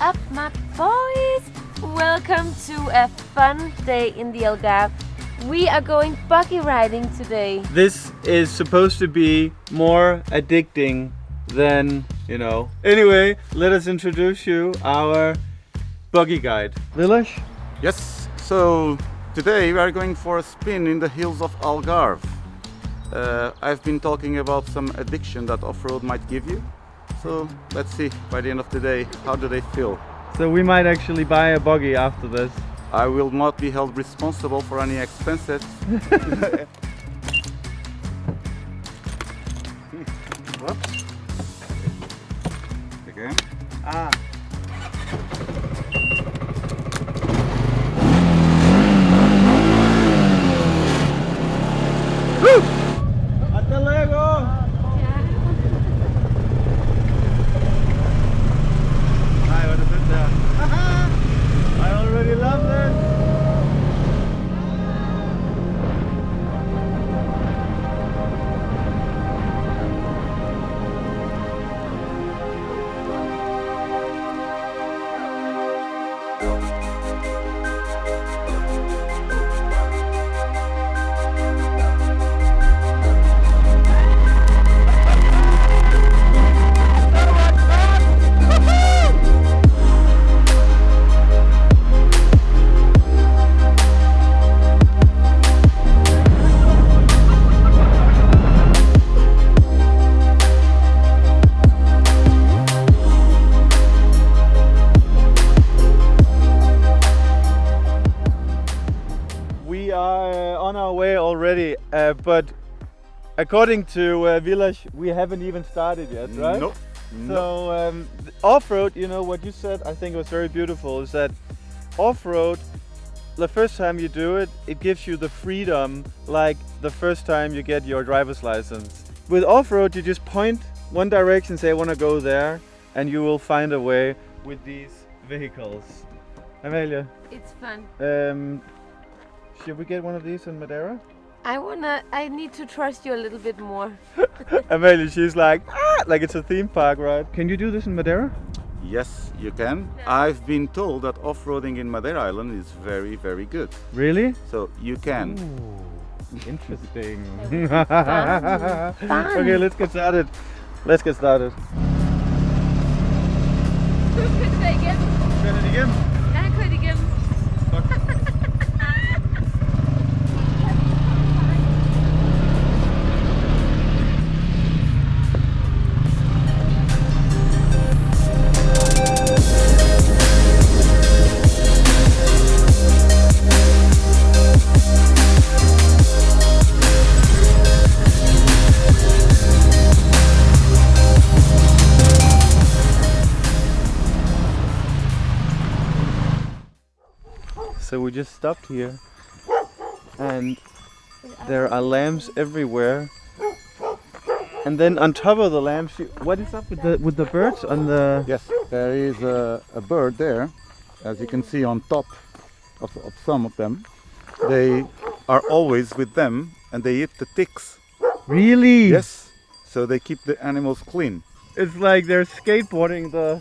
up, my boys? Welcome to a fun day in the Algarve. We are going buggy riding today. This is supposed to be more addicting than, you know. Anyway, let us introduce you our buggy guide. Vilas? Yes, so today we are going for a spin in the hills of Algarve. I've been talking about some addiction that off-road might give you. So let's see by the end of the day, how do they feel? So we might actually buy a buggy after this. I will not be held responsible for any expenses. Whoops. Again. Ah. Woo! Hasta luego! Hi, what is it there? I already love this! We are on our way already, but according to Vilas, we haven't even started yet, right? Nope. So off-road, you know what you said, I think it was very beautiful, is that off-road, the first time you do it, it gives you the freedom like the first time you get your driver's license. With off-road, you just point one direction, say I want to go there, and you will find a way with these vehicles. Amalie, It's fun. should we get one of these in Madeira? I need to trust you a little bit more. Amalie, she's like it's a theme park, right? Can you do this in Madeira? Yes, you can. No. I've been told that off-roading in Madeira Island is very, very good. Really? So you can. Ooh, interesting. Fun. Okay, let's get started. Let's get started. Zijn er niet in? Ja, ik weet het niet. So we just stopped here, and there are lamps everywhere. And then on top of the lamps, what is up with the birds on the? Yes, there is a bird there, as you can see on top of some of them. They are always with them and they eat the ticks. Really? Yes, so they keep the animals clean. It's like they're skateboarding the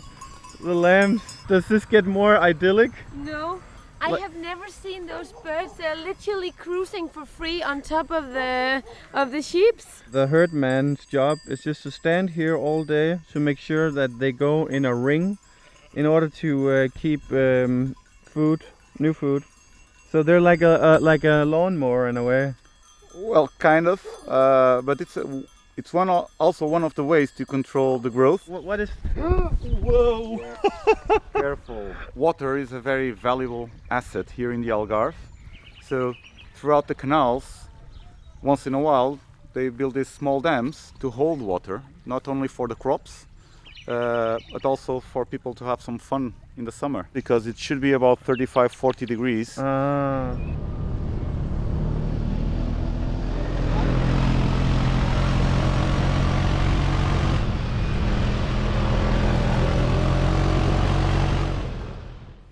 lambs. Does this get more idyllic? No, I What? have never seen those birds. They're literally cruising for free on top of the sheeps. The herdman's job is just to stand here all day to make sure that they go in a ring in order to keep new food. So they're like a lawnmower in a way. Well, kind of, but it's also one of the ways to control the growth. What is? Whoa! Careful. Water is a very valuable asset here in the Algarve. So throughout the canals, once in a while, they build these small dams to hold water, not only for the crops, but also for people to have some fun in the summer, because it should be about 35-40 degrees.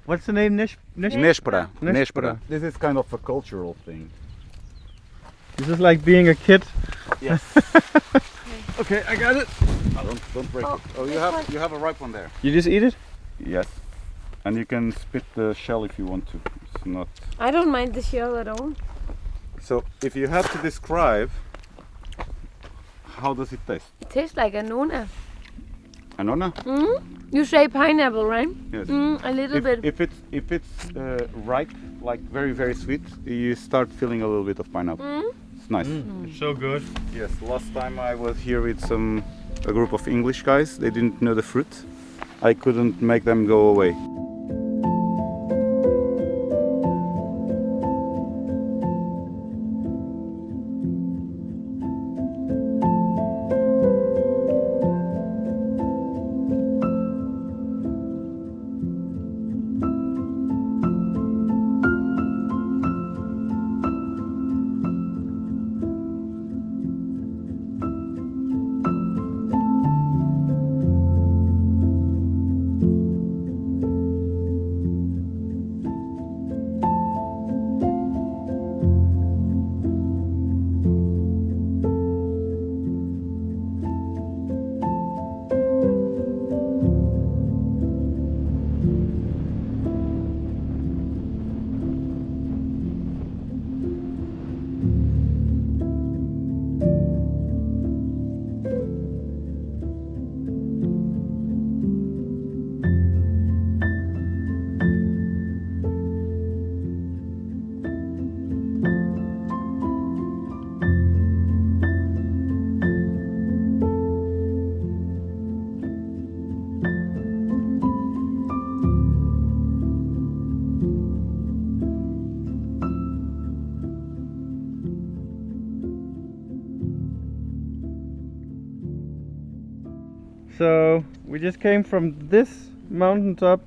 What's the name? Nespera. Nespera. This is kind of a cultural thing. This is like being a kid. Yes. Okay, I got it. Don't break Oh, it. Oh, this you one. have a ripe one there. You just eat it? Yes. And you can spit the shell if you want to. It's not. I don't mind the shell at all. So if you had to describe, how does it taste? It tastes like a nona. Anona? You say pineapple, right? Yes. A little bit. If it's ripe, like very very sweet, you start feeling a little bit of pineapple. It's nice. It's so good. Yes. Last time I was here with a group of English guys. They didn't know the fruit. I couldn't make them go away. So we just came from this mountaintop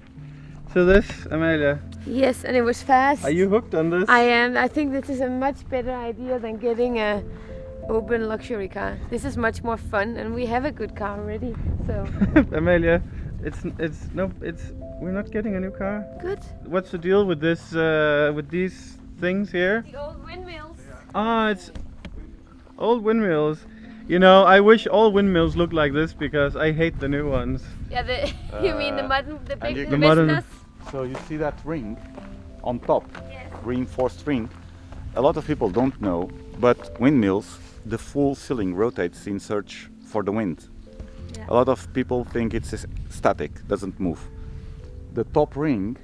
to this, Amalie. Yes, and it was fast. Are you hooked on this? I am. I think this is a much better idea than getting a open luxury car. This is much more fun, and we have a good car already. So Amalie, we're not getting a new car. good. What's the deal with this, with these things here? The old windmills. Ah, it's old windmills. You know, I wish all windmills look like this because I hate the new ones. Yeah, you mean the modern, the big you can- The modern- Vestas? So you see that ring on top, Yes. reinforced ring. A lot of people don't know, but windmills, the full ceiling rotates in search for the wind. Yeah. A lot of people think it's static, doesn't move. The top ring,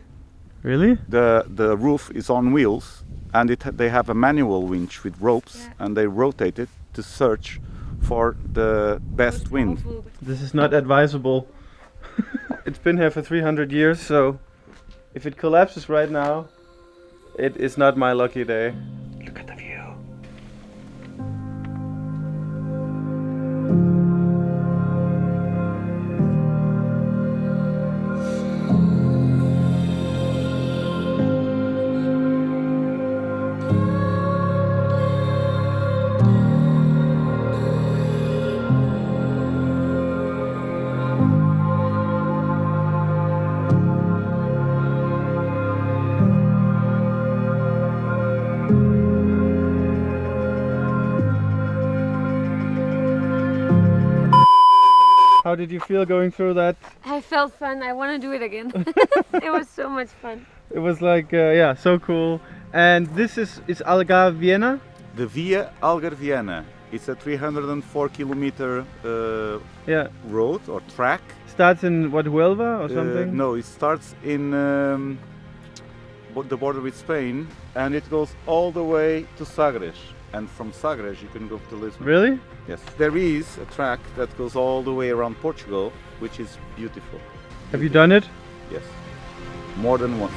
Really? the roof is on wheels, and they have a manual winch with ropes, Yeah. and they rotate it to search for the best wind. This is not advisable. It's been here for 300 years, so if it collapses right now, it is not my lucky day. Look at the view. How did you feel going through that? I felt fun. I want to do it again. It was so much fun. It was like, yeah, so cool. And this is Algarviana. The Via Algarviana. It's a 304 kilometer Yeah, road or track. starts in what, Huelva or something? No, it starts in the border with Spain, and it goes all the way to Sagres. And from Sagres you can go to Lisbon. Really? Yes. There is a track that goes all the way around Portugal, which is beautiful. Have you done it? Yes. More than once.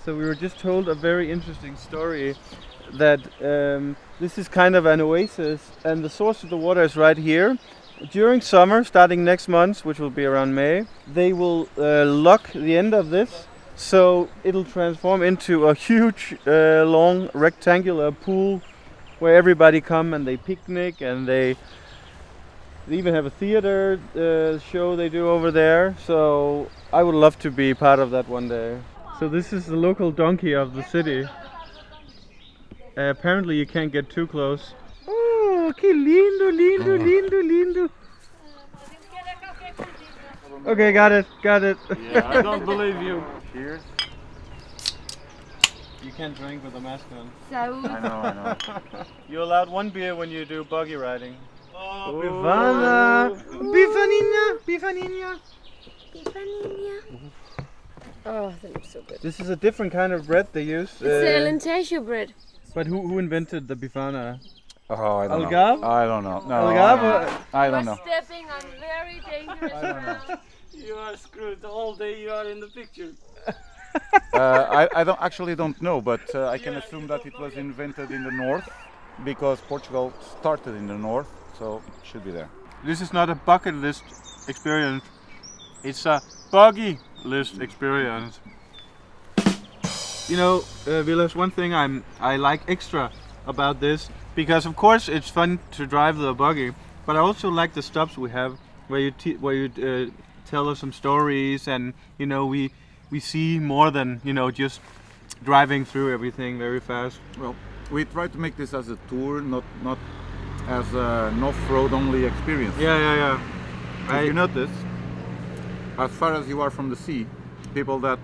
So we were just told a very interesting story that this is kind of an oasis and the source of the water is right here. During summer, starting next month, which will be around May, they will lock the end of this, so it'll transform into a huge, long, rectangular pool where everybody come and they picnic, and they even have a theater show they do over there. So I would love to be part of that one day. So this is the local donkey of the city. Apparently you can't get too close. Oh, que lindo, lindo, lindo, lindo. Okay, got it. Yeah, I don't believe you. Cheers. You can't drink with a mask on. So, I know. You're allowed one beer when you do buggy riding. Oh, Bifana! Bifaninha! oh, that looks so good. This is a different kind of bread they use. It's the Alentejo bread. But who invented the Bifana? Oh, I don't Algarve? know. I don't know. No, Algarve? I don't know. Stepping on very dangerous ground. you are screwed. The whole day you are in the picture. I don't know, but I can assume that it was invented in the north because Portugal started in the north, so it should be there. This is not a bucket list experience. It's a buggy list experience. You know, Vilas, one thing I like extra about this, because of course it's fun to drive the buggy, but I also like the stops we have where you tell us some stories, and you know we see more than just driving through everything very fast. Well, we try to make this as a tour, not as an off-road only experience. Yeah. If you notice, as far as you are from the sea, people that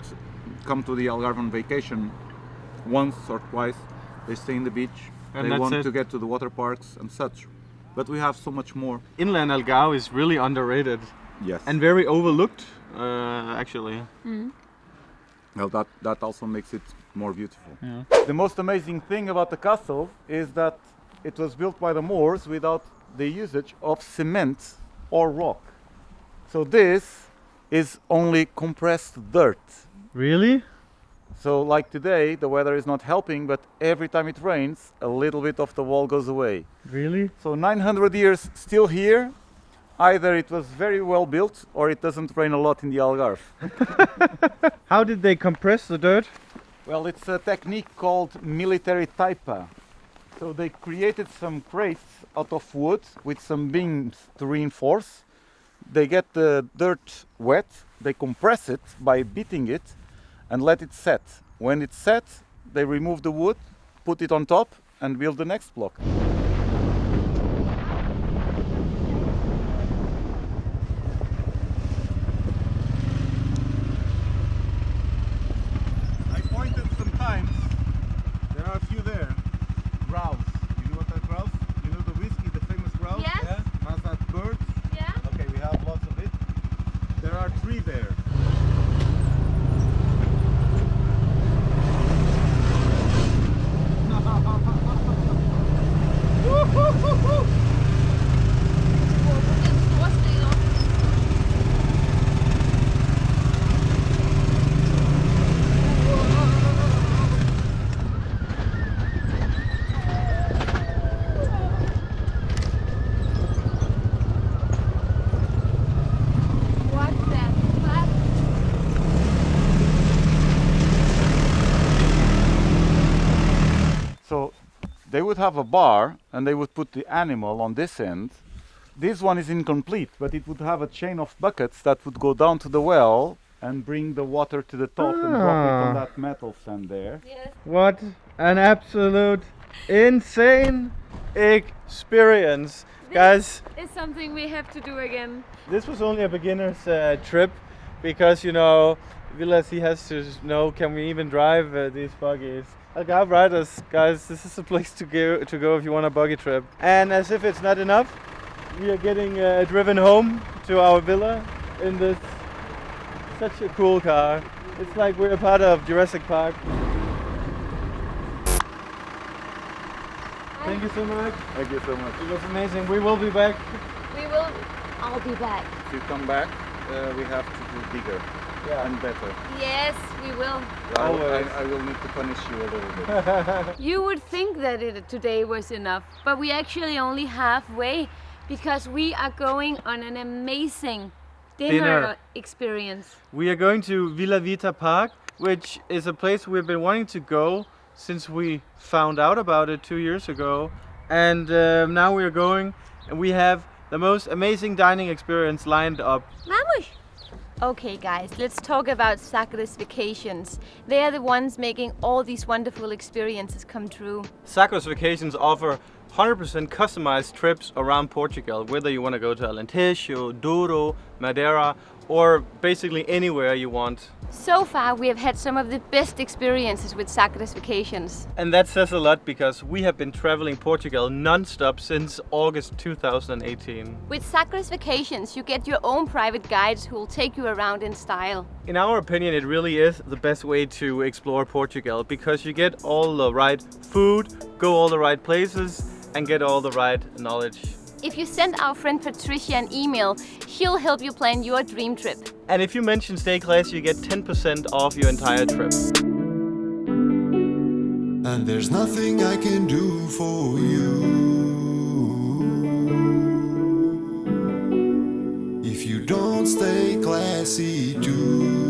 come to the Algarve vacation once or twice, they stay in the beach, And they that's want it. to get to the water parks and such. But we have so much more. Inland Algarve is really underrated Yes. and very overlooked, actually. Well, that also makes it more beautiful. Yeah. The most amazing thing about the castle is that it was built by the Moors without the usage of cement or rock. So this is only compressed dirt. Really? So like today, the weather is not helping, but every time it rains, a little bit of the wall goes away. Really? So 900 years still here, either it was very well built or it doesn't rain a lot in the Algarve. How did they compress the dirt? Well, it's a technique called military taipa. So they created some crates out of wood with some beams to reinforce. They get the dirt wet, they compress it by beating it and let it set. When it's set, they remove the wood, put it on top and build the next block. I pointed sometimes. There are a few there. Grouse. You know what that grouse? You know the whiskey, the famous grouse? Yes. Yeah? Has that bird? Yeah. Okay, we have lots of it. There are 3 there. What's that? So they would have a bar and they would put the animal on this end. This one is incomplete, but it would have a chain of buckets that would go down to the well and bring the water to the top and drop it on that metal stand there. Yes. What an absolute insane experience. Guys, It's something we have to do again. this was only a beginner's trip because, Vilas, he has to know, can we even drive these buggies? Algarve riders, guys, this is the place to go if you want a buggy trip. And as if it's not enough, we are getting driven home to our villa in this such a cool car. It's like we're a part of Jurassic Park. Thank you so much. Thank you so much. It was amazing. We will be back. We will all be back. If you come back, we have to do bigger. and better. Yes, we will. Always. I will need to punish you a little bit. You would think that today was enough, but we actually only halfway because we are going on an amazing dinner experience. We are going to Villa Vita Park, which is a place we've been wanting to go since we found out about it 2 years ago. And now we are going, and we have the most amazing dining experience lined up. Vamos! Okay guys, let's talk about Sagres Vacations. They are the ones making all these wonderful experiences come true. Sagres Vacations offer 100% customized trips around Portugal, whether you want to go to Alentejo, Douro, Madeira, or basically anywhere you want. So far we have had some of the best experiences with Sagres Vacations. And that says a lot because we have been traveling Portugal non-stop since August 2018. With Sagres Vacations you get your own private guides who will take you around in style. In our opinion, it really is the best way to explore Portugal because you get all the right food, go all the right places, and get all the right knowledge. If you send our friend Patricia an email, she'll help you plan your dream trip. And if you mention Stay Classy, you get 10% off your entire trip. And there's nothing I can do for you if you don't stay classy too.